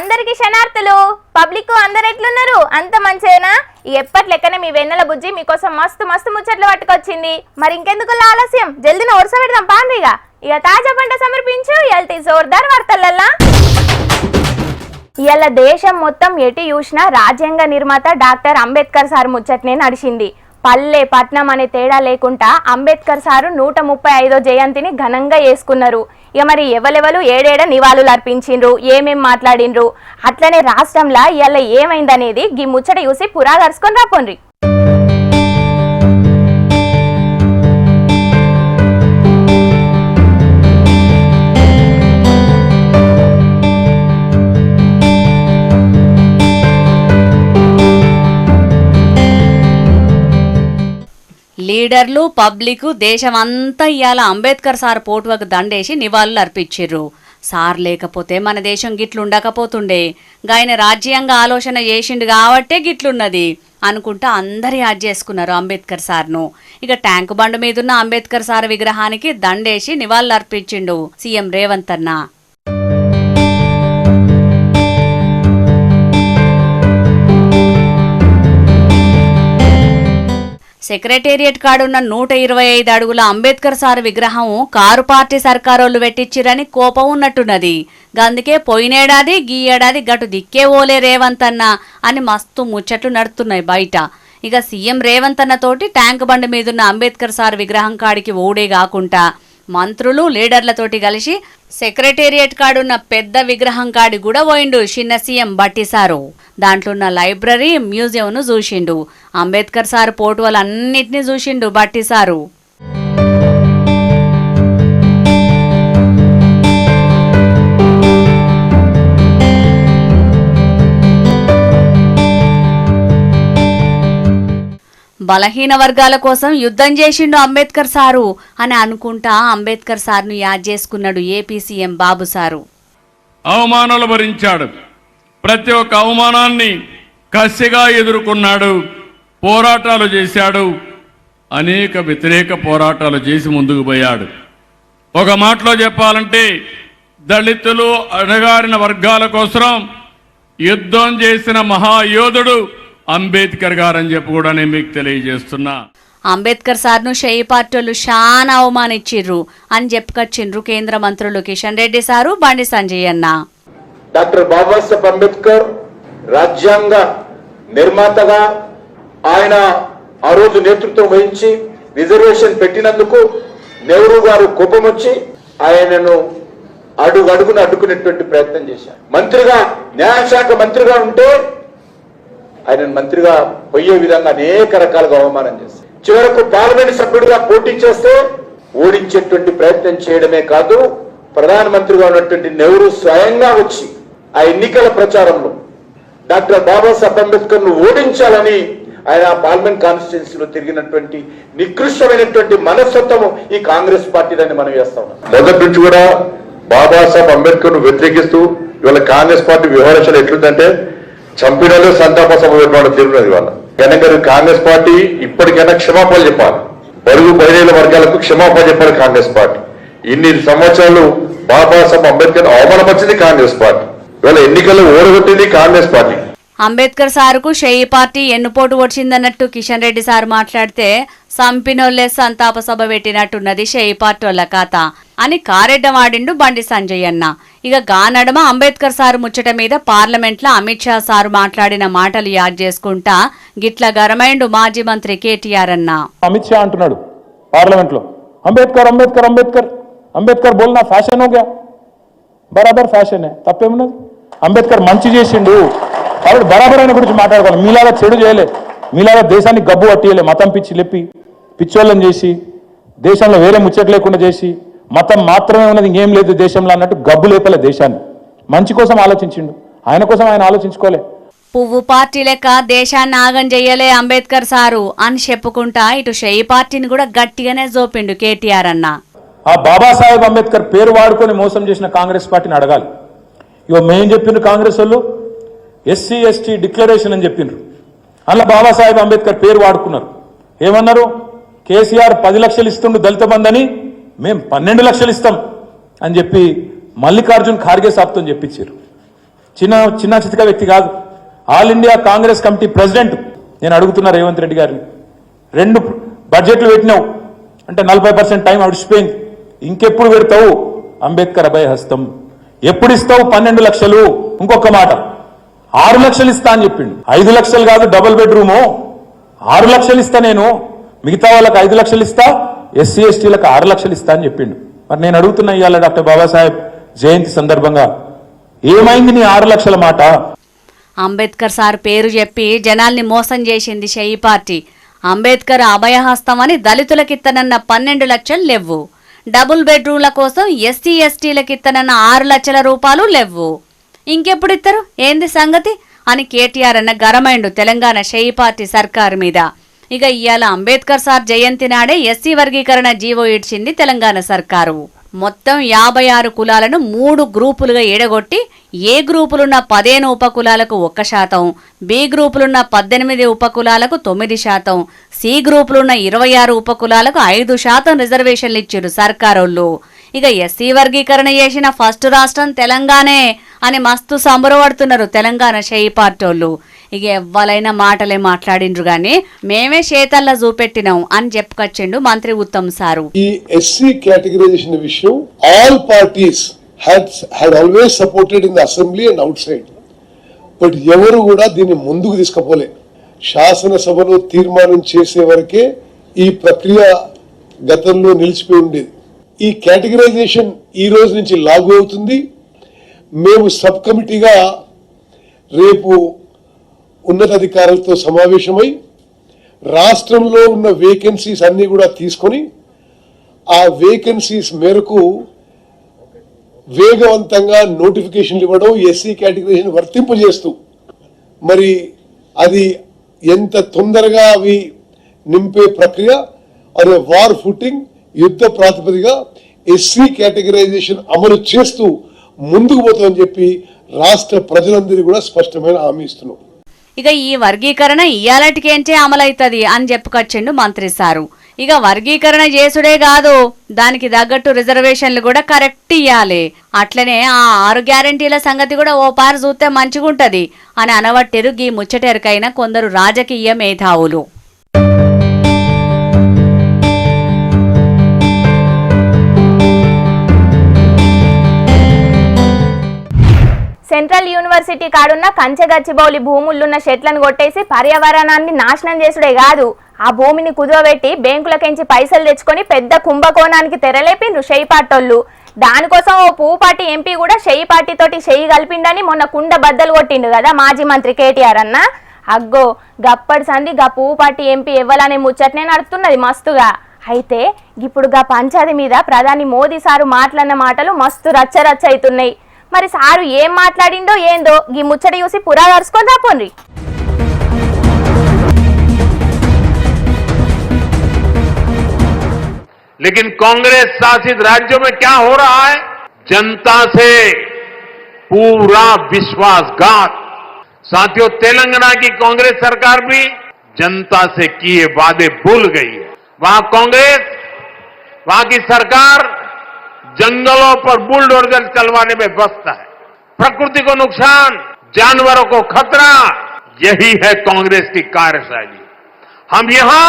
అందరికి శనార్థులు పబ్లిక్ అందరు ఎట్లున్నారు అంత మంచేనా ఎప్పటి లెక్కనే మీ వెన్నెల బుజ్జి మీకోసం మస్తు మస్తు ముచ్చట్లు పట్టుకొచ్చింది మరి ఇంకెందుకు ఆలస్యం జల్దిన వరుస పెడదాం పాండ్రిగా ఇక తాజా పంట సమర్పించు ఎల్టీ జోర్దార్ వార్తలల్లా ఇయాల దేశం మొత్తం ఎటు చూసినా రాజ్యాంగ నిర్మాత డాక్టర్ అంబేద్కర్ సార్ ముచ్చట్నే నడిచింది పల్లె పట్నం అనే తేడా లేకుండా అంబేద్కర్ సారు 135వ జయంతిని ఘనంగా చేసుకున్నారు ఇక మరి ఎవలెవలు ఏడేడ నివాళులు అర్పించిండ్రు ఏమేం మాట్లాడిండ్రు అట్లనే రాష్ట్రంలో ఇయాల ఏమైందనేది గీ ముచ్చట చూసి పురాగరుసుకొని రాపోండ్రి లీడర్లు పబ్లిక్ దేశమంతా ఇవాళ అంబేద్కర్ సార్ పోటువకు దండేసి నివాళులు అర్పించిర్రు. సార్ లేకపోతే మన దేశం గిట్లుండకపోతుండే, గాయన రాజ్యాంగ ఆలోచన చేసిండు కాబట్టే గిట్లున్నది అనుకుంటా అందరు యాడ్ చేసుకున్నారు అంబేద్కర్ సార్ను. ఇక ట్యాంకు బండ్ మీదున్న అంబేద్కర్ సార్ విగ్రహానికి దండేసి నివాళులు అర్పించిండు సీఎం రేవంత్ అన్న. సెక్రటేరియట్ కాడున్న 125 అడుగుల అంబేద్కర్ సార్ విగ్రహం కారు పార్టీ సర్కారోళ్ళు పెట్టించిరని కోపం ఉన్నట్టున్నది. అందుకే పోయినేడాది గీ ఏడాది గటు దిక్కే ఓలే రేవంత్ అన్న అని మస్తు ముచ్చట్లు నడుతున్నాయి బయట. ఇక సీఎం రేవంత్ అన్న తోటి ట్యాంక్ బండ్ మీదున్న అంబేద్కర్ సార్ విగ్రహం కాడికి ఓడే కాకుండా మంత్రులు లీడర్లతోటి కలిసి సెక్రటేరియట్ కాడున్న పెద్ద విగ్రహం కాడి కూడా పోయిండు చిన్న సీఎం బట్టి సారు. దాంట్లో ఉన్న లైబ్రరీ మ్యూజియంను చూసిండు. అంబేద్కర్ సార్ పోటువలన్నిటినీ చూసిండు బట్టి సారు. బలహీన వర్గాల కోసం యుద్ధం చేసిండు అంబేద్కర్ సారు అని అనుకుంటా అంబేద్కర్ సార్ను యాద్ చేసుకున్నాడు ఏపీ సీఎం బాబు సారు. అవమానాలు భరించాడు, ప్రతి ఒక్క అవమానాన్ని కసిగా ఎదుర్కొన్నాడు, పోరాటాలు చేశాడు, అనేక వ్యతిరేక పోరాటాలు చేసి ముందుకు పోయాడు. ఒక మాటలో చెప్పాలంటే దళితులు అణగారిన వర్గాల కోసం యుద్ధం చేసిన మహాయోధుడు అంబేద్కర్ గారని చెప్పి కూడా నేను మీకు తెలియజేస్తున్నా. అంబేద్కర్ సార్ను షేయి పార్టీలు చాలా అవమానించిర్రు అని చెప్పుకొచ్చిండ్రు కేంద్ర మంత్రులు కిషన్ రెడ్డి సారు, బండి సంజయ్ అన్న. డాక్టర్ బాబాసాహెబ్ అంబేద్కర్ రాజ్యాంగ నిర్మాతగా ఆయన ఆ రోజు నేతృత్వం వహించి రిజర్వేషన్ పెట్టినందుకు నెహ్రూ గారు కోపం వచ్చి ఆయనను అడుగడుగున అడ్డుకునేటువంటి ప్రయత్నం చేశారు. మంత్రిగా న్యాయశాఖ మంత్రిగా ఉంటే ఆయన మంత్రిగా పోయే విధంగా అనేక రకాలుగా అవమానం చేశారు. చివరకు పార్లమెంట్ సభ్యుడిగా పోటీ చేస్తే ఓడించేటువంటి ప్రయత్నం చేయడమే కాదు, ప్రధానమంత్రిగా ఉన్నటువంటి నెహ్రూ స్వయంగా వచ్చి ఆ ఎన్నికల ప్రచారంలో డాక్టర్ బాబాసాహెబ్ అంబేద్కర్ ను ఓడించాలని ఆయన పార్లమెంట్ కాన్స్టిట్యున్సీలో తిరిగినటువంటి నికృష్టమైనటువంటి మనస్తత్వము ఈ కాంగ్రెస్ పార్టీలని మనం వేస్తా ఉన్నాం. మొదటి నుంచి కూడా బాబాసాహెబ్ అంబేద్కర్ ను వ్యతిరేకిస్తూ ఇవాళ కాంగ్రెస్ పార్టీ వ్యవహరించడం ఎట్లుందంటే చంపినలో సంతాప సభ పెట్టడం తిరుగున్నది. వాళ్ళ కనుక కాంగ్రెస్ పార్టీ ఇప్పటికైనా క్షమాపణ చెప్పాలి, బడుగు బలహీన వర్గాలకు క్షమాపణ చెప్పాలి కాంగ్రెస్ పార్టీ. ఇన్ని సంవత్సరాలు బాబాసాహెబ్ అంబేద్కర్ అవమానపరిచింది కాంగ్రెస్ పార్టీ, ఇవాళ ఎన్నికల్లో ఓడగొట్టింది కాంగ్రెస్ పార్టీ. అంబేద్కర్ సార్కు షేయి పార్టీ ఎన్నుపోటు వచ్చిందన్నట్టు కిషన్ రెడ్డి సార్ మాట్లాడితే సంపినోళ్లే సంతాప సభ పెట్టినట్టున్నది షేయి పార్టీల కథ అని కారెడ్డం ఆడిండు బండి సంజయ్ అన్న. ఇక గానడమ అంబేద్కర్ సార్ ముచ్చట మీద పార్లమెంట్ లో అమిత్ షా సార్ మాట్లాడిన మాటలు యాద్ చేసుకుంటా గిట్ల గరమైండు మాజీ మంత్రి కేటీఆర్ అన్న. అమిత్ షా అంటున్నాడు పార్లమెంట్ లో అంబేద్కర్ అంబేద్కర్ అంబేద్కర్ అంబేద్కర్ బోల్నా ఫ్యాషన్ హోగా, బరాబర్ ఫ్యాషన్ తప్పేమున్నది. అంబేద్కర్ మంచి చేసిండు కాబట్టి బరాబర్ ఆయన గురించి మాట్లాడుకోవాలి. మీలాగా చెడు చేయలే, మీలాగా దేశాన్ని గబ్బు పట్టియలే, మతం పిచ్చి లేపి పిచ్చోళ్ళని చేసి దేశంలో వేరే ముచ్చట లేకుండా చేసి మతం మాత్రమే ఉన్నది ఇంకేం లేదు దేశంలో అన్నట్టు గబ్బు లేపలే దేశాన్ని. మంచి కోసం ఆలోచించిండు, ఆయన కోసం ఆయన ఆలోచించుకోలే. పువ్వు పార్టీ లెక్క దేశాన్ని ఆగం చెయ్యలే అంబేద్కర్ సారు అని చెప్పుకుంటా ఇటు షేయి పార్టీని కూడా గట్టిగానే జోపిండు కేటీఆర్ అన్న. ఆ బాబాసాహెబ్ అంబేద్కర్ పేరు వాడుకొని మోసం చేసిన కాంగ్రెస్ పార్టీని అడగాలి. ఇవో మేం చెప్పిండ్రు కాంగ్రెస్ వాళ్ళు ఎస్సీ ఎస్టీ డిక్లరేషన్ అని చెప్పిండ్రు, అందులో బాబాసాహెబ్ అంబేద్కర్ పేరు వాడుకున్నారు. ఏమన్నారు, కేసీఆర్ 10 లక్షలు ఇస్తుండు దళిత బంధని, మేము 12 లక్షలు ఇస్తాం అని చెప్పి మల్లికార్జున్ ఖార్గే సాబ్తో చెప్పించారు. చిన్న చితక వ్యక్తి కాదు, all India Congress committee president. నేను అడుగుతున్నా రేవంత్ రెడ్డి గారిని, 2 బడ్జెట్లు పెట్టినావు అంటే 40% టైం అడిచిపోయింది. ఇంకెప్పుడు పెడతావు అంబేద్కర్ అభయ హస్తం? ఎప్పుడు ఇస్తావు 12 లక్షలు? ఇంకొక మాట, 6 లక్షలు ఇస్తా అని చెప్పిండు. 5 లక్షలు కాదు, డబుల్ బెడ్రూము 6 లక్షలు ఇస్తా నేను, మిగతా వాళ్ళకి 5 లక్షలు ఇస్తా, ఎస్సీ ఎస్టీలకు 6 లక్షలు ఇస్తా అని చెప్పిండు. మరి నేను అడుగుతున్నా ఇవాళ డాక్టర్ బాబాసాహెబ్ జయంతి సందర్భంగా ఏమైంది నీ 6 లక్షల మాట? అంబేద్కర్ సార్ పేరు చెప్పి జనాల్ని మోసం చేసింది షెయి పార్టీ. అంబేద్కర్ అభయహస్తం అని దళితులకిత్తనన్న 12 లక్షలు లేవు, డబుల్ బెడ్రూమ్ల కోసం ఎస్సీ ఎస్టీలకిత్తనన్న 6 లక్షల రూపాయలు లేవు. ఇంకెప్పుడు ఇస్తారు ఏంది సంగతి అని కేటీఆర్ అన్న గరమైండు తెలంగాణ షెయి పార్టీ సర్కారు మీద. ఇక ఇవాళ అంబేద్కర్ సార్ జయంతి నాడే ఎస్సీ వర్గీకరణ జీవో ఇడ్చింది తెలంగాణ సర్కారు. మొత్తం 56 కులాలను 3 గ్రూపులుగా ఎడగొట్టి ఏ గ్రూపులున్న 15 ఉపకులాలకు 1%, బి గ్రూపులున్న 18 ఉపకులాలకు 9%, సి గ్రూపులున్న 26 ఉపకులాలకు 5% రిజర్వేషన్లు ఇచ్చారు సర్కారోళ్ళు. ఇక ఎస్సీ వర్గీకరణ చేసిన ఫస్ట్ రాష్ట్రం తెలంగాణే అని మస్తు సంబరపడుతున్నారు తెలంగాణ షెయి పార్టోళ్ళు. ఇక ఎవ్వలైనా మాటలే మాట్లాడిండ్రు గాని మేమే చేతల్లా చూపెట్టినాం అని చెప్పుకొచ్చిండు మంత్రి ఉత్తమ్ సారు. ఈ ఎస్సీ కేటగిరైజేషన్ విషయం all parties had always supported in the assembly and outside, but ఎవరు కూడా దీన్ని ముందుకు తీసుకుపోలే. శాసనసభలో తీర్మానం చేసే వరకే ఈ ప్రక్రియ గతంలో నిలిచిపోయి ఉండేది. ఈ కేటగిరైజేషన్ ఈ రోజు నుంచి లాగు అవుతుంది. మేము సబ్ కమిటీగా రేపు ఉన్నతాధికారులతో సమావేశమై రాష్ట్రంలో ఉన్న వేకెన్సీస్ అన్ని కూడా తీసుకొని ఆ వేకెన్సీస్ మేరకు వేగవంతంగా నోటిఫికేషన్లు ఇవ్వడం, ఎస్సీ కేటగిరీని వర్తింపజేస్తూ మరి అది ఎంత తొందరగా అవి నింపే ప్రక్రియ అనే వార్ ఫుటింగ్ యుద్ధ ప్రాతిపదిగా ఎస్సీ కేటగిరైజేషన్ అమలు చేస్తూ ముందుకు పోతామని చెప్పి రాష్ట్ర ప్రజలందరికీ కూడా స్పష్టమైన హామీ ఇస్తున్నాం. ఇక ఈ వర్గీకరణ ఇయ్యాలటికేంటే అమలైతది అని చెప్పుకొచ్చిండు మంత్రి సారు. ఇక వర్గీకరణ చేసుడే కాదు, దానికి తగ్గట్టు రిజర్వేషన్లు కూడా కరెక్ట్ ఇయ్యాలి. అట్లనే ఆ 6 గ్యారంటీల సంగతి కూడా ఓ పారు చూస్తే మంచిగుంటది అని అనవట్టిరు గీ ముచ్చటెరకైన కొందరు రాజకీయ మేధావులు. సెంట్రల్ యూనివర్సిటీ కాడున్న కంచెగచ్చిబౌలి భూములున్న చెట్లను కొట్టేసి పర్యావరణాన్ని నాశనం చేసుడే కాదు, ఆ భూమిని కుదవబెట్టి బ్యాంకులకించి పైసలు తెచ్చుకొని పెద్ద కుంభకోణానికి తెరలేపిండ్రు షెయి పార్టోళ్ళు. దానికోసం ఓ పువ్వుపాటి ఎంపీ కూడా షెయి పార్టీతోటి షెయి కలిపిండని మొన్న కుండ బద్దలు కొట్టిండు కదా మాజీ మంత్రి కేటీఆర్ అన్న. అగ్గో గప్పటి సంది గా పువ్వుపాటి ఎంపీ ఎవ్వలనే ముచ్చట్నే నడుస్తున్నది మస్తుగా. అయితే ఇప్పుడు గా పంచాది మీద ప్రధాని మోదీ సారు మాట్లాడిన మాటలు మస్తు రచ్చరచ్చ అవుతున్నాయి. మరి సారు ఏం మాట్లాడిండో ఏందో ఈ ముచ్చట చూసి పురాదర్చుకొని రాపోండి. लेकिन कांग्रेस शासित राज्यों में क्या हो रहा है? जनता से पूरा विश्वासघात. साथियों, तेलंगाना की कांग्रेस सरकार भी जनता से किए वादे भूल गई है. वहां कांग्रेस, वहां की सरकार जंगलों पर बुलडोजर चलवाने में व्यस्त है. प्रकृति को नुकसान, जानवरों को खतरा, यही है कांग्रेस की कार्यशैली. हम यहां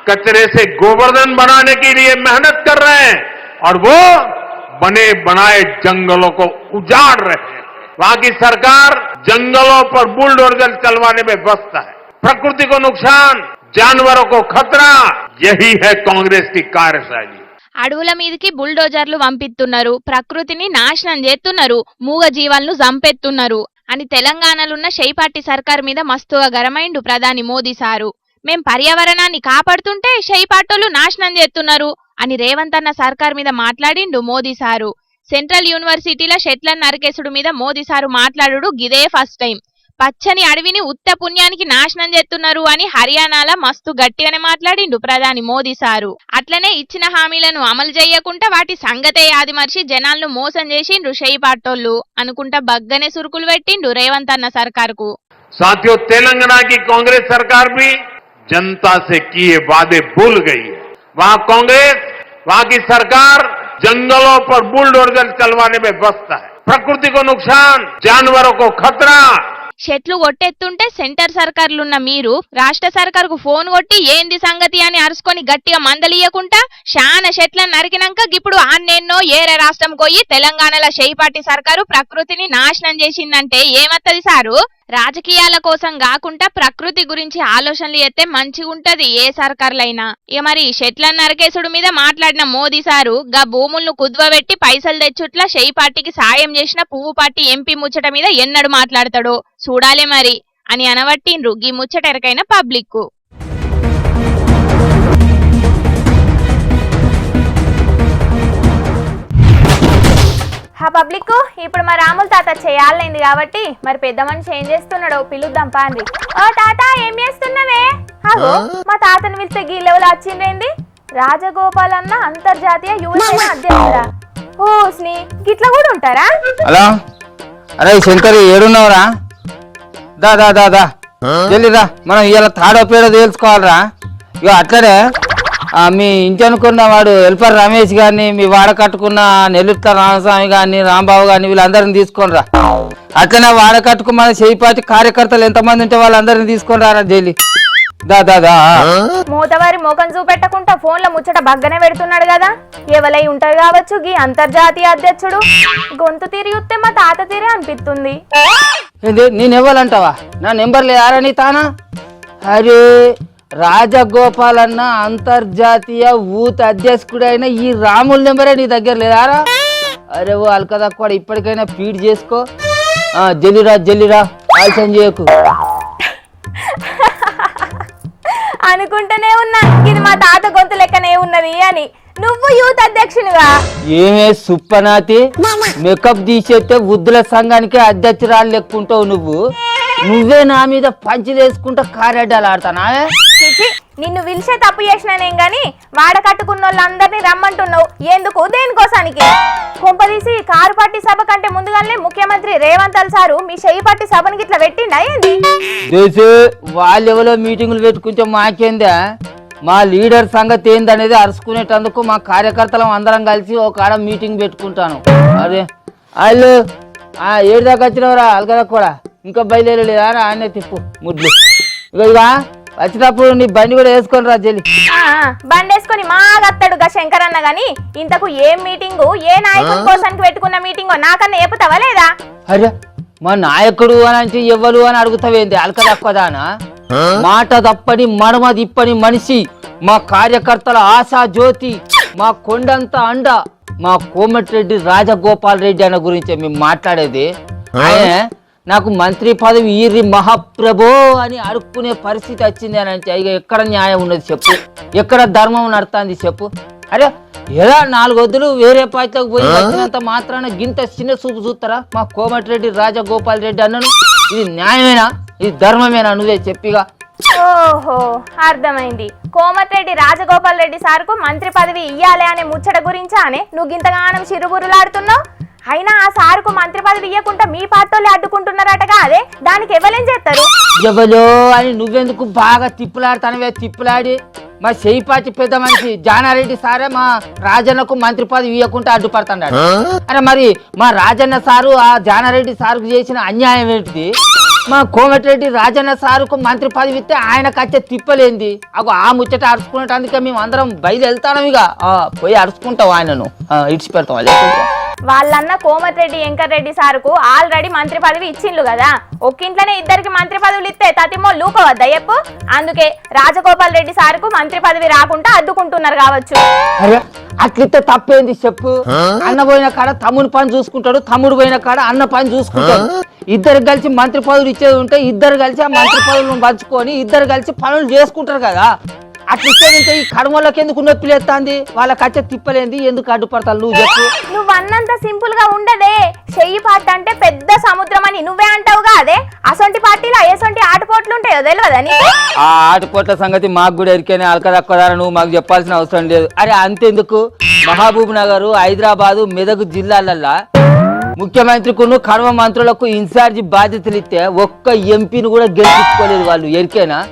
कचरे से गोवर्धन बनाने के लिए मेहनत कर रहे हैं और वो बने बनाए जंगलों को उजाड़ रहे हैं. वहां की सरकार जंगलों पर बुलडोजर चलवाने में व्यस्त है. प्रकृति को नुकसान, जानवरों को खतरा, यही है कांग्रेस की कार्यशैली. అడవుల మీదకి బుల్డోజర్లు పంపిస్తున్నారు, ప్రకృతిని నాశనం చేస్తున్నారు, మూగ జీవాలను చంపేస్తున్నారు అని తెలంగాణలోన్న షెయి పార్టీ సర్కార్ మీద మస్తుగా గరమైండు ప్రధాని మోదీ సారు. మేం పర్యావరణాన్ని కాపాడుతుంటే షెయి పార్టీలు నాశనం చేస్తున్నారు అని రేవంత్ అన్న సర్కార్ మీద మాట్లాడిండు మోదీ సారు. సెంట్రల్ యూనివర్సిటీల చెట్లను నరికేసుడు మీద మోదీ సారు మాట్లాడుడు గిదే ఫస్ట్ టైం. పచ్చని అడవిని ఉత్త పుణ్యానికి నాశనం చేస్తున్నారు అని హర్యానాలో మస్తు గట్టిగానే మాట్లాడిండు ప్రధాని మోదీ సారు. అట్లనే ఇచ్చిన హామీలను అమలు చేయకుండా వాటి సంగతే ఆదిమర్చి జనాలను మోసం చేసిండ్రు షెయి పార్టోళ్ళు అనుకుంటా బగ్గనే సురుకులు పెట్టిండు రేవంత్ అన్న సర్కార్కు. साथियों, तेलंगाना की कांग्रेस सरकार भी जनता से किए वादे भूल गई है. वहां कांग्रेस, वहां की सरकार जंगलों पर बुलडोजर चलवाने में व्यस्त है. प्रकृति को नुकसान, जानवरों को खतरा। చెట్లు కొట్టెత్తుంటే సెంటర్ సర్కార్లున్న మీరు రాష్ట్ర సర్కార్కు ఫోన్ కొట్టి ఏంది సంగతి అని అరుచుకొని గట్టిగా మందలియకుండా శాన చెట్లను నరికినాక ఇప్పుడు ఆన్నేన్నో ఏరే రాష్ట్రం పోయి తెలంగాణలో షెయిపాటి సర్కారు ప్రకృతిని నాశనం చేసిందంటే ఏమత్తది సారు? రాజకీయాల కోసం కాకుండా ప్రకృతి గురించి ఆలోచనలు చేస్తే మంచిగుంటది ఏ సర్కార్లైనా. ఇక మరి చెట్లను నరికేసుడు మీద మాట్లాడిన మోదీ సారు గా భూములను కుద్వబెట్టి పైసలు తెచ్చుట్లా షెయిపాటికి సాయం చేసిన పువ్వు పార్టీ ఎంపీ ముచ్చట మీద ఎన్నడు మాట్లాడతాడో చూడాలే మరి అని అనబట్టిండ్రు గీ ముచ్చట ఎరకైన పబ్లిక్. ఆ పబ్లిక్ ఇప్పుడు మా రాముల తాత చేయాలైంది కాబట్టి మరి పెద్ద మనిషి ఏం చేస్తున్నాడో పిలుద్దాం పాండి. ఓ తాత ఏం చేస్తున్నావే? అగో మా తాతను పిలిస్తే గీ లెవెల్ వచ్చిందేంది? రాజగోపాల్ అన్న అంతర్జాతీయ యువసేన అధ్యక్షుడా? ఓ స్నీ గిట్లా కూడా ఉంటారా? హలో, అరే శంకర్ ఏడున్నావురా? దా దా దా దా జల్లిరా, మనం ఇవాళ తాడో పేడో తెలుసుకోవాలరా. ఇక అట్లనే మీ ఇంటి అనుకున్న వాడు హెల్పర్ రమేష్ గారిని, మీ వాడ కట్టుకున్న నెల్లుట్ల రామస్వామి గారిని, రాంబాబు గారిని వీళ్ళందరిని తీసుకొని రా. అట్లనే వాడ కట్టుకున్న మన షెయిపాటి కార్యకర్తలు ఎంతమంది ఉంటే వాళ్ళందరినీ తీసుకొని రారా జైలు. దా దా దా. మూతవారి మోకం చూపెట్టకుండా ఫోన్ లో ముచ్చట బగ్గనే పెడుతున్నాడు కదా, ఎవలై ఉంటారు కావచ్చు గీ అంతర్జాతీయ అధ్యక్షుడు. గొంతు తిరిగితే మా తాత తీరే అనిపిస్తుంది. ఏంది నేను ఇవ్వాలంటావా? నా నెంబర్ లేదారా నీ తానా? అరే రాజగోపాల్ అన్న అంతర్జాతీయ యూత్ అధ్యక్షుడైన ఈ రాముల నెంబరే నీ దగ్గర లేదారా? అరే ఓ అల్కదా కూడా ఇప్పటికైనా ఫీడ్ చేసుకో. జల్లిరా జల్లిరా, ఆలస్యం చేయకు. అనుకుంటూనే ఉన్నా ఇది మా తాత గొంతు లెక్కనే ఉన్నది అని. నువ్వు యూత్ అధ్యక్షునివా? ఏమే సుప్పనాతి, మేకప్ తీసేస్తే వృద్ధుల సంఘానికి అధ్యక్షురాలు లెక్కుంటావు నువ్వు. నువ్వే నా మీద పంచి వేసుకుంటా కారెడ్డాలు ఆడతానా? నిన్ను పిలిచే తప్పు చేసినానేం గాని వాడ కట్టుకున్న వాళ్ళందరినీ రమ్మంటున్నావు ఎందుకు? దేనికోసానికి? కొంపదీసి కారు పార్టీ సభ కంటే ముందుగానే ముఖ్యమంత్రి రేవంత్ సారు మీ షెయిపాటి సభనికి ఇట్లా పెట్టిండా ఏంది? వాళ్ళెవరో మీటింగులు పెట్టుకుంటే మాకేందా? మా లీడర్ సంగతి ఏందనేది అరుచుకునేటందుకు మా కార్యకర్తలం అందరం కలిసి ఒక ఆడ మీటింగ్ పెట్టుకుంటాను. అదే వాళ్ళు ఏడు దాకా వచ్చినవరా? అలగదా కూడా ఇంకా బయలుదేరలేదా? ఆయనే తిప్పు ముడ్లు. ఇక వచ్చినప్పుడు నీ బండి కూడా వేసుకొని రా జల్లి. బండి వేసుకొని మాగత్తాడు గా శంకర్ అన్న గాని ఇంతకు ఏం మీటింగు, ఏ నాయకుడి కోసానికి పెట్టుకున్న మీటింగో నాకన్నా ఏపుతావా లేదా? అరే మా నాయకుడు అని అంటే ఎవ్వరు అని అడుగుతావేంది? అలకదక్కదానా? మాట తప్పని మడమ తిప్పని మనిషి, మా కార్యకర్తల ఆశా జ్యోతి, మా కొండంత అండ, మా కోమటిరెడ్డి రాజగోపాల్ రెడ్డి అన్న గురించి మేము మాట్లాడేది. ఆయన నాకు మంత్రి పదవి ఈరి మహాప్రభో అని అడుక్కునే పరిస్థితి వచ్చింది అని అంటే ఇక ఎక్కడ న్యాయం ఉన్నది చెప్పు? ఎక్కడ ధర్మం నడుతుంది చెప్పు? అరే ఎలా 4 వద్దులు వేరే పార్టీలోకి పోయి వచ్చినంత మాత్రాన గింత చిన్న చూపు చూస్తారా మా కోమటిరెడ్డి రాజగోపాల్ రెడ్డి అన్నను? ఇది న్యాయమేనా? ఇది ధర్మమేనా? నువ్వే చెప్పిగా. ఓహో అర్థమైంది. కోమటిరెడ్డి రాజగోపాల్ రెడ్డి సార్కు మంత్రి పదవి ఇయ్యాలి అనే ముచ్చట గురించా అనే నువ్వు గింతగానం చిరుబురులాడుతున్నావు? అయినా ఆ సార్కు మంత్రి పదవి ఇయ్యకుండా మీ పార్టీలు అడ్డుకుంటున్నారటగా, అదే దానికి ఎవరేం చేస్తారు? ఎవలో అని నువ్వెందుకు బాగా తిప్పులాడుతానవే? తిప్పులాడి మా షెయిపాటి పెద్ద మనిషి జానారెడ్డి సారే మా రాజన్నకు మంత్రి పదవి ఇవ్వకుండా అడ్డుపడుతున్నాడు. అరే మరి మా రాజన్న సారు ఆ జానారెడ్డి సారుకు చేసిన అన్యాయం ఏంటిది? మా కోమటిరెడ్డి రాజన్న సారుకు మంత్రి పదవి ఇస్తే ఆయనకు వచ్చే తిప్పలేంది? అగో ఆ ముచ్చట అరుచుకునేటందుకే మేము అందరం బయలుదేరుతాం. ఇక పోయి అరుచుకుంటాం, ఆయనను ఇడిచిపెడతాం. వాళ్ళన్న కోమటిరెడ్డి వెంకటరెడ్డి సారుకు ఆల్రెడీ మంత్రి పదవి ఇచ్చిండ్లు కదా, ఒక్కింట్లోనే ఇద్దరికి మంత్రి పదవులు ఇస్తే తతిమో లూపవద్దా చెప్పు? అందుకే రాజగోపాల్ రెడ్డి సారుకు మంత్రి పదవి రాకుండా అడ్డుకుంటున్నారు కావచ్చు. అరే అట్లిస్తే తప్పేంది చెప్పు? అన్న పోయిన కాడ తమ్ముని పని చూసుకుంటాడు, తమ్ముడు పోయిన కాడ అన్న పని చూసుకుంటాడు. ఇద్దరు కలిసి మంత్రి పదవులు ఇచ్చేది ఉంటే ఇద్దరు కలిసి ఆ మంత్రి పదవులను పంచుకొని ఇద్దరు కలిసి పనులు చేసుకుంటారు కదా. అట్లిస్తే ఈ కడమలకి ఎందుకు నొప్పి లేస్తుంది? వాళ్ళకి వచ్చే తిప్పలేంది? ఎందుకు అడ్డుపడతారు నువ్వు చెప్పు? నువ్వు అన్నంత సింపుల్ గా ఉండదే. షెయిపాటి అంటే పెద్ద సముద్రం అని నువ్వే అంటావుగా, అదే అసొంటి పార్టీలో ఎసొంటి ఆటపోట్లు ఉంటాయో తెలియదా నీకు? ఆ ఆటపోట్ల సంగతి మాకు కూడా ఎరికేనే, అలకదక్కదారా నువ్వు మాకు చెప్పాల్సిన అవసరం లేదు. అరే అంతెందుకు, మహబూబ్ నగర్, హైదరాబాదు, మెదక్ జిల్లాలల్లా ముఖ్యమంత్రికును కర్మ మంత్రులకు ఇన్ఛార్జి బాధ్యతలు ఇస్తే ఒక్క ఎంపీని కూడా గెలిపించుకోలేదు వాళ్ళు, ఎరికేనా?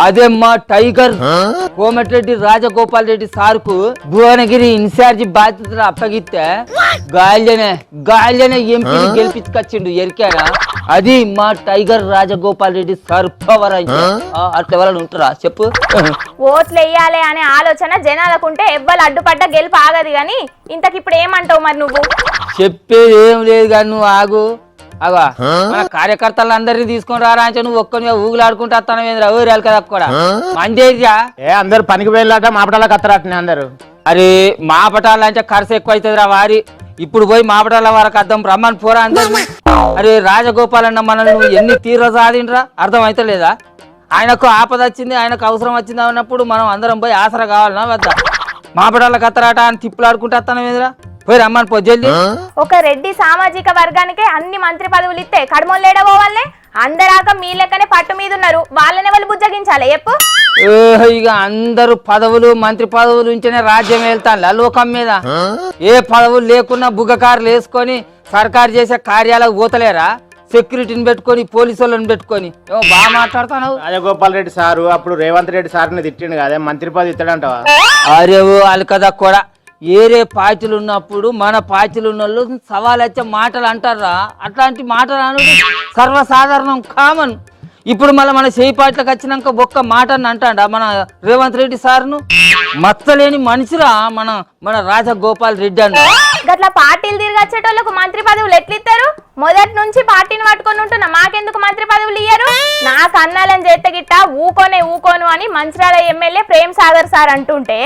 అదే మా టైగర్ కోమటిరెడ్డి రాజగోపాల్ రెడ్డి సార్కు భువనగిరి ఇన్ఛార్జి బాధ్యతలు అప్పగిస్తే గాయలనే ఎంపీని గెలిపించుకొచ్చిండు ఎరికారా. అది మా tiger Rajagopal Reddy sir power అయితే అట్లా ఎవరైనా ఉంటారా చెప్పు. ఓట్లు వేయాలి అనే ఆలోచన జనాలకుంటే ఎవ్వరు అడ్డుపడ్డ గెలుపు ఆగదు గాని ఇంతకిప్పుడు ఏమంటావు మరి నువ్వు? చెప్పేది ఏం లేదు కానీ నువ్వు ఆగు. అగా మన కార్యకర్తలు అందరినీ తీసుకొని రారా అంటే నువ్వు ఒక్కని ఊగులాడుకుంటూ వస్తాను ఊరాలి కదా కూడా మందేదిగా. అందరు పనికి వెళ్ళాక మాపటాలకు వస్తారట అందరు. అరే మాపటాలు అంటే ఖర్చు ఎక్కువ అవుతుంది రా వారి. ఇప్పుడు పోయి మాపటాల వరకు అర్థం రమ్మని పోరా అందరు. అరే రాజగోపాల్ అన్న మనల్ని నువ్వు ఎన్ని తీర సాధిండ్రా అర్థం అవుతలేదా? ఆయనకు ఆపద వచ్చింది, ఆయనకు అవసరం వచ్చింది అన్నప్పుడు మనం అందరం పోయి ఆసరా కావాలన్నా వద్దా? మాపటాలకు వస్తారట అని తిప్పులాడుకుంటూ వస్తాను మీదరా పోయి రమ్మని పొద్దు. ఒక రెడ్డి సామాజిక వర్గానికే అన్ని మంత్రి పదవులు ఇస్తే కడమోళ్ళేడబోవాలే అందరాక మీ లెక్కనే పట్టు మీద ఉన్నారు. వాళ్ళని వాళ్ళు బుజ్జగించాలి చెప్పు. ఇక అందరూ పదవులు మంత్రి పదవులు ఉంటేనే రాజ్యం వెళ్తాను లోకం మీద. ఏ పదవులు లేకున్నా బుగ్గకారులు వేసుకొని సర్కారు చేసే కార్యాలకు పోతలేరా? సెక్యూరిటీని పెట్టుకొని పోలీసు వాళ్ళని పెట్టుకొని బాగా మాట్లాడుతాను. రాజగోపాల్ రెడ్డి సారు అప్పుడు రేవంత్ రెడ్డి సార్ని తిట్టిండు కదా, మంత్రి పదవి ఇస్తాడంటావా? అరే వాళ్ళు కదా కూడా ఏరే పార్టీలు ఉన్నప్పుడు మన పార్టీలు ఉన్న వాళ్ళు సవాల్ వచ్చే మాటలు అంటారా? అట్లాంటి మాటలు అనేది సర్వసాధారణం, కామన్. ఇప్పుడు మళ్ళీ మన చేయి పార్టీలకు వచ్చినాక ఒక్క మాటని అంటాడా మన రేవంత్ రెడ్డి సార్ను? మచ్చలేని మనిషిరా మన రాజగోపాల్ రెడ్డి అన్న. గట్లా పార్టీలు తిరిగి వచ్చేటోళ్ళకు మంత్రి పదవులు ఎట్లిస్తారు? మొదటి నుంచి పార్టీని పట్టుకొని ఉంటున్నా మాకెందుకు మంత్రి పదవులు ఇయ్యరు? నాకు అన్నాలని చేత గిట్ట ఊకోను అని మంచిర్యాల ఎమ్మెల్యే ప్రేమ్ సాగర్ సార్ అంటుంటే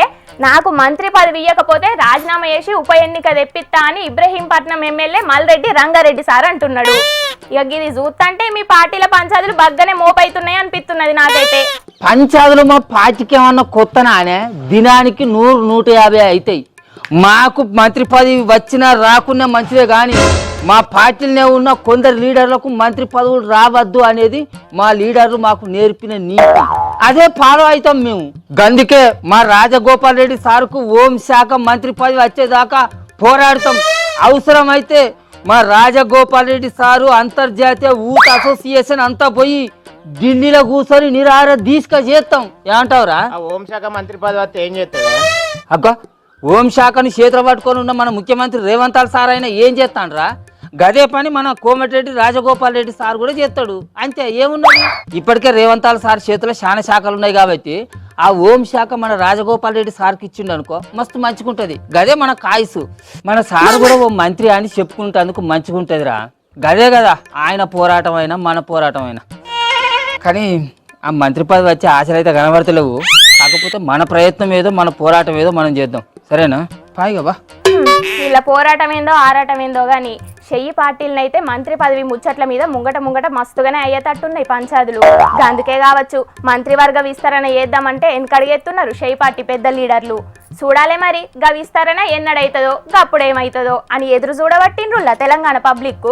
నాకు మంత్రి పదవి ఇవ్వకపోతే రాజీనామా చేసి ఉప ఎన్నిక తెప్పిస్తా అని ఇబ్రహీంపట్నం ఎమ్మెల్యే మల్రెడ్డి రంగారెడ్డి సార్ అంటున్నాడు. ఇక ఇది చూస్తుంటే మీ పార్టీల పంచాయతీలు బగ్గనే మోపైతున్నాయి అనిపిస్తున్నది నాకైతే. పంచాయతీలు మా పార్టీకి ఏమన్నా కొత్తనానే దినానికి 100-150 అవుతాయి. మాకు మంత్రి పదవి వచ్చినా రాకున్నా మంచిదే కానీ మా పార్టీలనే ఉన్న కొందరు లీడర్లకు మంత్రి పదవులు రావద్దు అనేది మా లీడర్లు మాకు నేర్పిన నీతి. అదే ఫాలో అవుతాం మేము. గందుకే మా రాజగోపాల్ రెడ్డి సార్కు హోం శాఖ మంత్రి పదవి వచ్చేదాకా పోరాడతాం. అవసరమైతే మా రాజగోపాల్ రెడ్డి సారు అంతర్జాతీయ యూత్ అసోసియేషన్ అంతా పోయి ఢిల్లీలో కూర్చొని నిరాహార దీక్ష చేస్తాం. ఏమంటావురా? హోంశాఖ మంత్రి పదవి వస్తే ఏం చేస్తాడు? అక్క హోం శాఖను చేతులు పట్టుకొని ఉన్న మన ముఖ్యమంత్రి రేవంత్ సార్ అయినా ఏం చేస్తాండ్రా? గదే పని మన కోమటిరెడ్డి రాజగోపాల్ రెడ్డి సార్ కూడా చేస్తాడు. అంతే, ఏమున్నది? ఇప్పటికే రేవంత్ సార్ చేతిలో చాలా శాఖలు ఉన్నాయి కాబట్టి ఆ హోం శాఖ మన రాజగోపాల్ రెడ్డి సార్కి ఇచ్చిండు అనుకో మస్తు మంచిగుంటది. గదే మన కాయసు. మన సార్ కూడా ఓ మంత్రి అని చెప్పుకుంటేందుకు మంచిగుంటదిరా. గదే కదా ఆయన పోరాటం అయినా మన పోరాటం అయినా. కానీ ఆ మంత్రి పదవి వచ్చే ఆశలు అయితే కనబడతలేవు. కాకపోతే మన ప్రయత్నం ఏదో మన పోరాటం ఏదో మనం చేద్దాం. సరేనా? పాయిగా బా. వీళ్ళ పోరాటం ఏందో ఆరాటం ఏందో గాని చెయ్యి పార్టీలనైతే మంత్రి పదవి ముచ్చట్ల మీద ముంగట మస్తుగానే అయ్యేటట్టున్నాయి పంచాదులు. అందుకే కావచ్చు మంత్రివర్గ విస్తరణ చేద్దామంటే వెనకడిగెత్తున్నారు చెయ్యి పార్టీ పెద్ద లీడర్లు. చూడాలే మరి గా విస్తరణ ఎన్నడైతుందో గప్పుడేమవుతుందో అని ఎదురు చూడబట్టిండ్రుల్లా తెలంగాణ పబ్లిక్.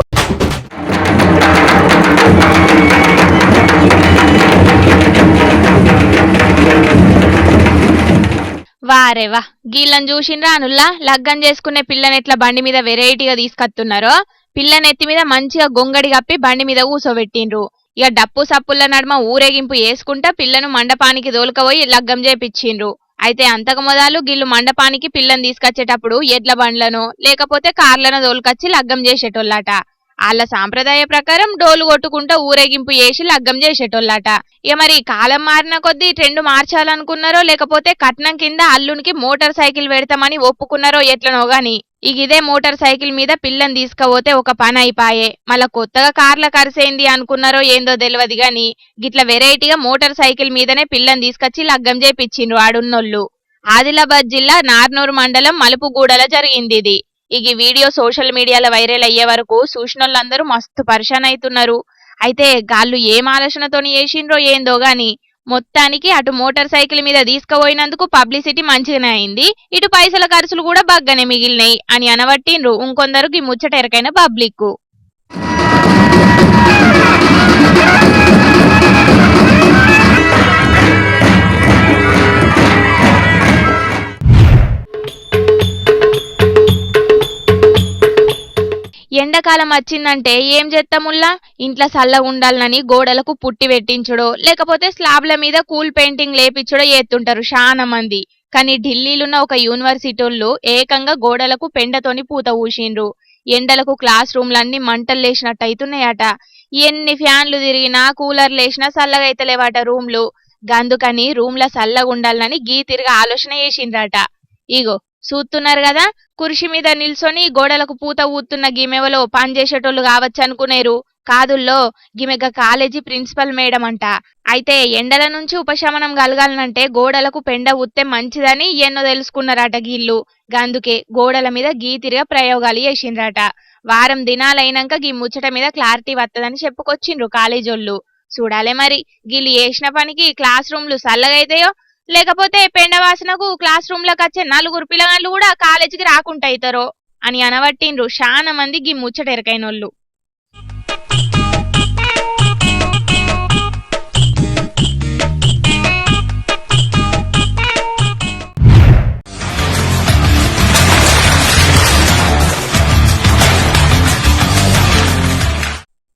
వారేవా గీళ్ళని చూసిండ్రా అనుల్లా లగ్గం చేసుకునే పిల్లని ఎట్లా బండి మీద వెరైటీగా తీసుకొస్తున్నారో. పిల్లని ఎత్తి మీద మంచిగా గొంగడి కప్పి బండి మీద కూసోబెట్టిండ్రు. ఇక డప్పు సప్పుల నడుమ ఊరేగింపు వేసుకుంటా పిల్లను మండపానికి దోలుకపోయి లగ్గం చేపించిండ్రు. అయితే అంతకు మొదలు గిల్లు మండపానికి పిల్లని తీసుకొచ్చేటప్పుడు ఎడ్ల బండ్లను లేకపోతే కార్లను దోలుకొచ్చి లగ్గం చేసేటోళ్ళట. వాళ్ళ సాంప్రదాయ ప్రకారం డోలు కొట్టుకుంటా ఊరేగింపు చేసి లగ్గం చేసేటోళ్ళట. ఇక మరి కాలం మారిన కొద్దీ ట్రెండ్ మార్చాలనుకున్నారో లేకపోతే కట్నం కింద అల్లునికి మోటార్ సైకిల్ పెడతామని ఒప్పుకున్నారో ఎట్లనో గాని ఇక ఇదే మోటార్ సైకిల్ మీద పిల్లని తీసుకపోతే ఒక పని అయిపాయే. మళ్ళా కొత్తగా కార్ల కరిసేంది అనుకున్నారో ఏందో తెలియదు గాని గిట్ల వెరైటీగా మోటార్ సైకిల్ మీదనే పిల్లని తీసుకొచ్చి లగ్గం చేపించిండ్రు ఆడున్నోళ్ళు. ఆదిలాబాద్ జిల్లా నార్నూరు మండలం మలుపుగూడలో జరిగింది ఇది. ఈ వీడియో సోషల్ మీడియాలో వైరల్ అయ్యే వరకు చూసినోళ్ళందరూ మస్తు పరిశాన్ అవుతున్నారు. అయితే గాళ్ళు ఏం ఆలోచనతోని చేసిండ్రో ఏందో గాని మొత్తానికి అటు మోటార్ సైకిల్ మీద తీసుకుపోయినందుకు పబ్లిసిటీ మంచిగానే అయింది, ఇటు పైసల ఖర్చులు కూడా బాగానే మిగిలినాయి అని అనబట్టిండ్రు ఇంకొందరికి ముచ్చట ఎరకైన పబ్లిక్. ఎండాకాలం వచ్చిందంటే ఏం చేస్తాముల్లా ఇంట్లో చల్లగా ఉండాలని గోడలకు పుట్టి పెట్టించుడో లేకపోతే స్లాబ్ల మీద కూల్ పెయింటింగ్ లేపించుడో చేస్తుంటారు చాలా మంది. కానీ ఢిల్లీలున్న ఒక యూనివర్సిటీల్లో ఏకంగా గోడలకు పెండతోని పూత ఊసిండ్రు. ఎండలకు క్లాస్ రూమ్లన్నీ మంటలు లేచినట్టు అవుతున్నాయట. ఎన్ని ఫ్యాన్లు తిరిగినా కూలర్లు వేసినా చల్లగా అయితలేవట రూమ్లు. గందుకని రూమ్ల చల్లగా ఉండాలని గీ తిరిగి ఆలోచన చేసిండ్రట. ఇగో చూస్తున్నారు కదా, కుర్చీ మీద నిల్చొని గోడలకు పూత ఊతున్న గిమెవలో పనిచేసేటోళ్ళు కావచ్చు అనుకునేరు. కాదుల్లో గిమెగ కాలేజీ ప్రిన్సిపల్ మేడం అంట. అయితే ఎండల నుంచి ఉపశమనం కలగాలనంటే గోడలకు పెండ ఊత్తే మంచిదని ఎన్నో తెలుసుకున్నారట గీళ్ళు. గందుకే గోడల మీద గీ తిరిగా ప్రయోగాలు చేసిండ్రట. వారం దినాలైనాక గీ ముచ్చట మీద క్లారిటీ వత్తదని చెప్పుకొచ్చిండ్రు కాలేజోళ్ళు. చూడాలే మరి గీళ్ళు చేసిన పనికి క్లాస్ రూమ్లు చల్లగైతాయో లేకపోతే పెండ వాసనకు క్లాస్ రూమ్ లకు వచ్చే 4 పిల్లగాళ్ళు కూడా కాలేజీకి రాకుండా అవుతారో అని అనబట్టిండ్రు చాలా మంది గీ ముచ్చట ఎరకైనోళ్ళు.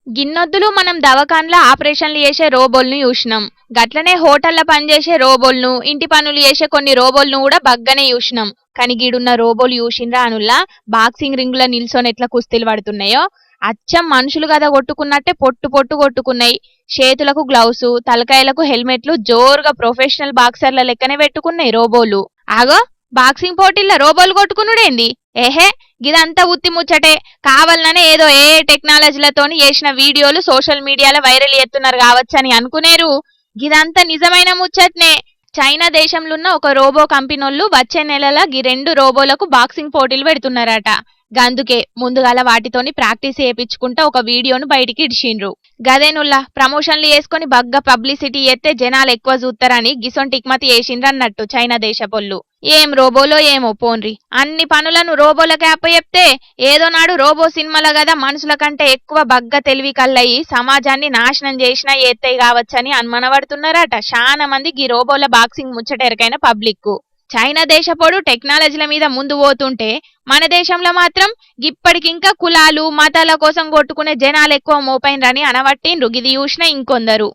గిన్నొద్దులు మనం దవాఖాన్ల ఆపరేషన్లు చేసే రోబోల్ను చూసినాం. గట్లనే హోటళ్ల పనిచేసే రోబోల్ను, ఇంటి పనులు చేసే కొన్ని రోబోల్ను కూడా బగ్గనే చూసినాం. కానీ గీడున్న రోబోలు చూసిండ్రా అనుల్లా బాక్సింగ్ రింగుల నిల్సొని ఎట్లా కుస్తీలు పడుతున్నాయో అచ్చం మనుషులు కదా కొట్టుకున్నట్టే పొట్టు పొట్టు కొట్టుకున్నాయి. చేతులకు గ్లౌస్, తలకాయలకు హెల్మెట్లు జోరుగా ప్రొఫెషనల్ బాక్సర్ల లెక్కనే పెట్టుకున్నాయి రోబోలు. ఆగో బాక్సింగ్ పోటీల్లో రోబోలు కొట్టుకునుడేంది? ఏహే గిదంతా ఉత్తి ముచ్చటే. కావాలనే ఏదో ఏ టెక్నాలజీలతోని చేసిన వీడియోలు సోషల్ మీడియాలో వైరల్ చేస్తున్నారు కావచ్చని అనుకునేరు. గిదంతా నిజమైన ముచ్చట్నే. చైనా దేశంలో ఉన్న ఒక రోబో కంపెనీలు వచ్చే నెలల గి 2 రోబోలకు బాక్సింగ్ పోటీలు పెడుతున్నారట. గందుకే ముందుగాల వాటితోని ప్రాక్టీస్ చేయించుకుంటా ఒక వీడియోను బయటికి ఇడిచిండ్రు. గదేనుల్లా ప్రమోషన్లు చేసుకుని బగ్గా పబ్లిసిటీ చేస్తే జనాలు ఎక్కువ చూస్తారని గిసొంటి టిక్మతి చేసిండ్రు అన్నట్టు చైనా దేశపోళ్ళు. ఏం రోబోలో ఏమో పోన్రి, అన్ని పనులను రోబోలకే అప్పచెప్తే ఏదో నాడు రోబో సినిమాల కదా మనుషుల కంటే ఎక్కువ బగ్గ తెలివి కల్లయి సమాజాన్ని నాశనం చేసినా ఏత్తయి కావచ్చని అనుమానపడుతున్నారట చాలా మంది ఈ రోబోల బాక్సింగ్ ముచ్చటెరకైన పబ్లిక్. చైనా దేశపోడు టెక్నాలజీల మీద ముందు పోతుంటే మన దేశంలో మాత్రం ఇప్పటికింకా కులాలు మతాల కోసం కొట్టుకునే జనాలు ఎక్కువ మోపైనరని అనబట్టిండ్రు గిది చూసిన ఇంకొందరు.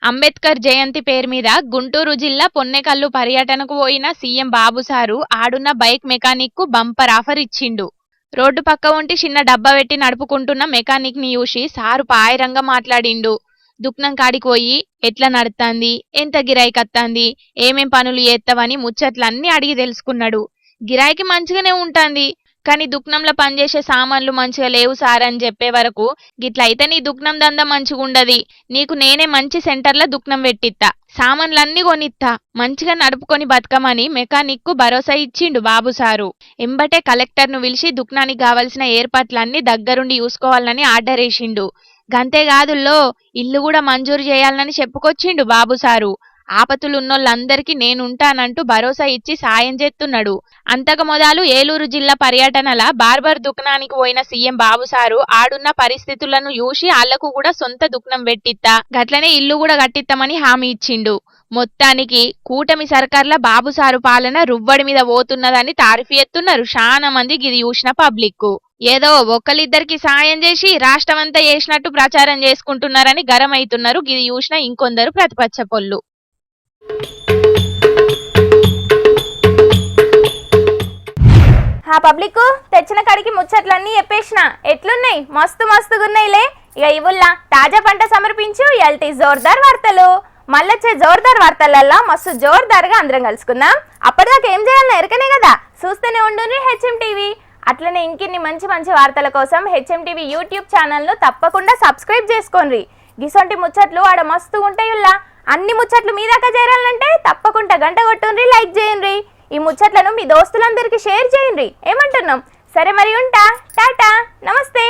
అంబేద్కర్ జయంతి పేరు మీద గుంటూరు జిల్లా పొన్నెకల్లు పర్యటనకు పోయిన సీఎం బాబు సారు ఆడున్న బైక్ మెకానిక్ కు బంపర్ ఆఫర్ ఇచ్చిండు. రోడ్డు పక్క ఉంటి చిన్న డబ్బా పెట్టి నడుపుకుంటున్న మెకానిక్ ని చూసి సారు పాయరంగా మాట్లాడిండు. దుక్నం కాడికి పోయి ఎట్లా నడుతాంది, ఎంత గిరాయికత్తాంది, ఏమేం పనులు చేస్తావని ముచ్చట్లన్నీ అడిగి తెలుసుకున్నాడు. గిరాయికి మంచిగానే ఉంటాంది, కానీ దుక్నంలో పనిచేసే సామాన్లు మంచిగా లేవు సార్ అని చెప్పే వరకు గిట్లయితే నీ దుక్నం దందా మంచిగుండది, నీకు నేనే మంచి సెంటర్లో దుక్నం పెట్టిత్తా, సామాన్లన్నీ కొనిత్తా, మంచిగా నడుపుకొని బతకమని మెకానిక్ కు భరోసా ఇచ్చిండు బాబు సారు. ఎంబటే కలెక్టర్ ను పిలిచి దుక్నానికి కావలసిన ఏర్పాట్లన్నీ దగ్గరుండి చూసుకోవాలని ఆర్డర్ వేసిండు. గంతేగాదుల్లో ఇల్లు కూడా మంజూరు చేయాలని చెప్పుకొచ్చిండు బాబు సారు. ఆపతులున్నోళ్ళందరికీ నేనుంటానంటూ భరోసా ఇచ్చి సాయం చేస్తున్నాడు. అంతకు మొదలు ఏలూరు జిల్లా పర్యటనల బార్బర్ దుకాణానికి పోయిన సీఎం బాబు సారు ఆడున్న పరిస్థితులను చూసి ఆళ్లకు కూడా సొంత దుకాణం పెట్టిత్తా, గట్లనే ఇల్లు కూడా కట్టిస్తామని హామీ ఇచ్చిండు. మొత్తానికి కూటమి సర్కార్ల బాబు సారు పాలన రువ్వడి మీద పోతున్నదని తారీఫ్ ఎత్తున్నారు చాలా మంది గిది చూసిన పబ్లిక్. ఏదో ఒక్కలిద్దరికి సాయం చేసి రాష్ట్రమంతా చేసినట్టు ప్రచారం చేసుకుంటున్నారని గరమైతున్నారు గిది చూసిన ఇంకొందరు ప్రతిపక్ష పొల్లు. ఆ పబ్లిక్ తెచ్చిన కాడికి ముచ్చట్లన్నీ చెప్పేసిన ఎట్లున్నాయి, మస్తు మస్తుగున్నాయిలే. ఇక ఇవుల్లా తాజా పంట సమర్పించు ఎల్టీ జోర్దార్ వార్తలు. మళ్ళొచ్చే జోర్దార్ వార్తలల్లా మస్తు జోర్దార్గా అందరం కలుసుకుందాం. అప్పటిదాకా ఏం చేయాలన్నా ఎరకనే కదా, చూస్తూనే ఉండుర్రి హెచ్ఎం టీవీ. అట్లనే ఇంకిన్ని మంచి మంచి వార్తల కోసం హెచ్ఎం టీవీ యూట్యూబ్ ఛానల్ను తప్పకుండా సబ్స్క్రైబ్ చేసుకోండి. గిసొంటి ముచ్చట్లు ఆడ మస్తు ఉంటాయుల్లా. అన్ని ముచ్చట్లు మీ దాకా చేరాలంటే తప్పకుండా గంట కొట్టుండ్రి, లైక్ చేయండి. ఈ ముచ్చట్లను మీ దోస్తులందరికీ షేర్ చేయండి. ఏమంటున్నాం? సరే మరి ఉంటా, టాటా, నమస్తే.